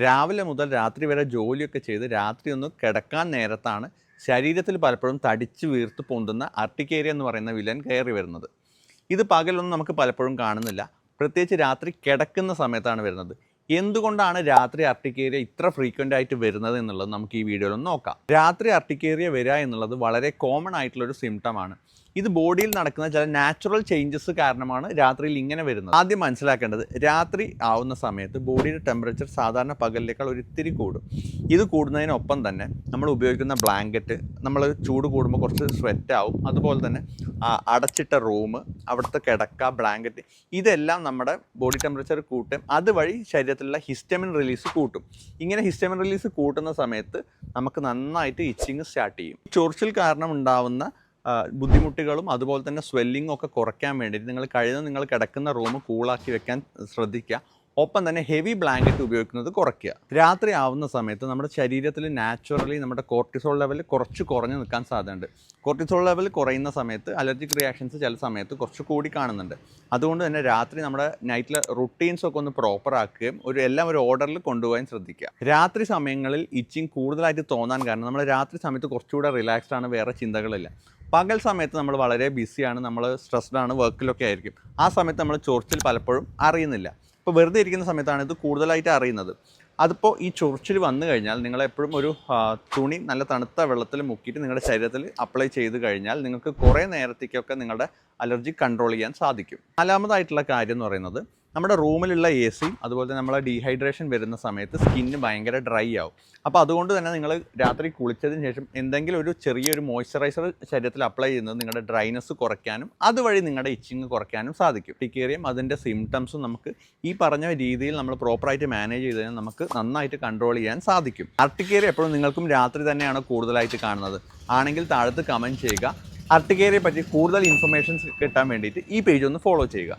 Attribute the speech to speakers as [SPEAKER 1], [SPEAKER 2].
[SPEAKER 1] രാവിലെ മുതൽ രാത്രി വരെ ജോലിയൊക്കെ ചെയ്ത് രാത്രി ഒന്ന് കിടക്കാൻ നേരത്താണ് ശരീരത്തിൽ പലപ്പോഴും തടിച്ച് വീർത്ത് പൊന്തുന്ന അർട്ടിക്കേരിയ എന്ന് പറയുന്ന വില്ലൻ കയറി വരുന്നത്. ഇത് പകലൊന്നും നമുക്ക് പലപ്പോഴും കാണുന്നില്ല, പ്രത്യേകിച്ച് രാത്രി കിടക്കുന്ന സമയത്താണ് വരുന്നത്. എന്തുകൊണ്ടാണ് രാത്രി അർട്ടിക്കേരിയ ഇത്ര ഫ്രീക്വൻ്റ് ആയിട്ട് വരുന്നത് എന്നുള്ളത് നമുക്ക് ഈ വീഡിയോയിൽ ഒന്ന് നോക്കാം. രാത്രി അർട്ടിക്കേരിയ വരിക എന്നുള്ളത് വളരെ കോമൺ ആയിട്ടുള്ളൊരു സിംറ്റമാണ്. ഇത് ബോഡിയിൽ നടക്കുന്ന ചില നാച്ചുറൽ ചേഞ്ചസ് കാരണമാണ് രാത്രിയിൽ ഇങ്ങനെ വരുന്നത്. ആദ്യം മനസ്സിലാക്കേണ്ടത്, രാത്രി ആവുന്ന സമയത്ത് ബോഡിയുടെ ടെമ്പറേച്ചർ സാധാരണ പകലിനേക്കാൾ ഒരിത്തിരി കൂടും. ഇത് കൂടുന്നതിനൊപ്പം തന്നെ നമ്മൾ ഉപയോഗിക്കുന്ന ബ്ലാങ്കറ്റ്, നമ്മൾ ചൂട് കൂടുമ്പോൾ കുറച്ച് സ്വെറ്റ് ആവും. അതുപോലെ തന്നെ അടച്ചിട്ട റൂം, അവിടുത്തെ കിടക്ക, ബ്ലാങ്കറ്റ്, ഇതെല്ലാം നമ്മുടെ ബോഡി ടെമ്പറേച്ചർ കൂട്ടും. അതുവഴി ശരീരത്തിലുള്ള ഹിസ്റ്റമിൻ റിലീസ് കൂട്ടും. ഇങ്ങനെ ഹിസ്റ്റമിൻ റിലീസ് കൂട്ടുന്ന സമയത്ത് നമുക്ക് നന്നായിട്ട് ഇച്ചിങ് സ്റ്റാർട്ട് ചെയ്യും. ചൊറിച്ചിൽ കാരണം ഉണ്ടാവുന്ന ബുദ്ധിമുട്ടുകളും അതുപോലെ തന്നെ സ്വെല്ലിങ്ങും ഒക്കെ കുറയ്ക്കാൻ വേണ്ടിയിട്ട് നിങ്ങൾ കിടക്കുന്ന റൂം കൂളാക്കി വെക്കാൻ ശ്രദ്ധിക്കുക. ഒപ്പം തന്നെ ഹെവി ബ്ലാങ്കറ്റ് ഉപയോഗിക്കുന്നത് കുറയ്ക്കുക. രാത്രി ആവുന്ന സമയത്ത് നമ്മുടെ ശരീരത്തിൽ നാച്ചുറലി നമ്മുടെ കോർട്ടിസോൾ ലെവൽ കുറച്ച് കുറഞ്ഞു നിൽക്കാൻ സാധ്യതയുണ്ട്. കോർട്ടിസോൾ ലെവൽ കുറയുന്ന സമയത്ത് അലർജിക് റിയാക്ഷൻസ് ചില സമയത്ത് കുറച്ച് കൂടി കാണുന്നുണ്ട്. അതുകൊണ്ട് തന്നെ രാത്രി നമ്മുടെ നൈറ്റിലെ റുട്ടീൻസൊക്കെ ഒന്ന് പ്രോപ്പർ ആക്കുകയും എല്ലാം ഒരു ഓർഡറിൽ കൊണ്ടുപോകാൻ ശ്രദ്ധിക്കുക. രാത്രി സമയങ്ങളിൽ ഇച്ചിങ് കൂടുതലായിട്ട് തോന്നാൻ കാരണം നമ്മൾ രാത്രി സമയത്ത് കുറച്ചുകൂടെ റിലാക്സ്ഡ് ആണ്, വേറെ ചിന്തകളില്ല. പകൽ സമയത്ത് നമ്മൾ വളരെ ബിസിയാണ്, നമ്മൾ സ്ട്രെസ്ഡ് ആണ്, വർക്കിലൊക്കെ ആയിരിക്കും. ആ സമയത്ത് നമ്മൾ ചൊറിച്ചിൽ പലപ്പോഴും അറിയുന്നില്ല. ഇപ്പോൾ വെറുതെ ഇരിക്കുന്ന സമയത്താണ് ഇത് കൂടുതലായിട്ട് അറിയുന്നത്. അതിപ്പോൾ ഈ ചൊറിച്ചിൽ വന്നു കഴിഞ്ഞാൽ നിങ്ങളെപ്പോഴും ഒരു തുണി നല്ല തണുത്ത വെള്ളത്തിൽ മുക്കിയിട്ട് നിങ്ങളുടെ ശരീരത്തിൽ അപ്ലൈ ചെയ്ത് കഴിഞ്ഞാൽ നിങ്ങൾക്ക് കുറേ നേരത്തേക്കൊക്കെ നിങ്ങളുടെ അലർജി കൺട്രോൾ ചെയ്യാൻ സാധിക്കും. നാലാമതായിട്ടുള്ള കാര്യം എന്ന് പറയുന്നത്, നമ്മുടെ റൂമിലുള്ള എ സി അതുപോലെ തന്നെ നമ്മളെ ഡീഹൈഡ്രേഷൻ വരുന്ന സമയത്ത് സ്കിന്ന് ഭയങ്കര ഡ്രൈ ആവും. അപ്പോൾ അതുകൊണ്ട് തന്നെ നിങ്ങൾ രാത്രി കുളിച്ചതിന് ശേഷം എന്തെങ്കിലും ഒരു ചെറിയൊരു മോയ്സ്ചറൈസർ ശരീരത്തിൽ അപ്ലൈ ചെയ്യുന്നത് നിങ്ങളുടെ ഡ്രൈനെസ് കുറയ്ക്കാനും അതുവഴി നിങ്ങളുടെ ഇച്ചിങ് കുറയ്ക്കാനും സാധിക്കും. അർട്ടിക്കേറിയം അതിൻ്റെ സിംറ്റംസും നമുക്ക് ഈ പറഞ്ഞ രീതിയിൽ നമ്മൾ പ്രോപ്പറായിട്ട് മാനേജ് ചെയ്ത് കഴിഞ്ഞാൽ നമുക്ക് നന്നായിട്ട് കൺട്രോൾ ചെയ്യാൻ സാധിക്കും. അർട്ടിക്കേറിയ എപ്പോഴും നിങ്ങൾക്കും രാത്രി തന്നെയാണ് കൂടുതലായിട്ട് കാണുന്നത് ആണെങ്കിൽ താഴത്ത് കമൻറ്റ് ചെയ്യുക. അർട്ടിക്കേറിയയെ പറ്റി കൂടുതൽ ഇൻഫർമേഷൻസ് കിട്ടാൻ വേണ്ടിയിട്ട് ഈ പേജ് ഒന്ന് ഫോളോ ചെയ്യുക.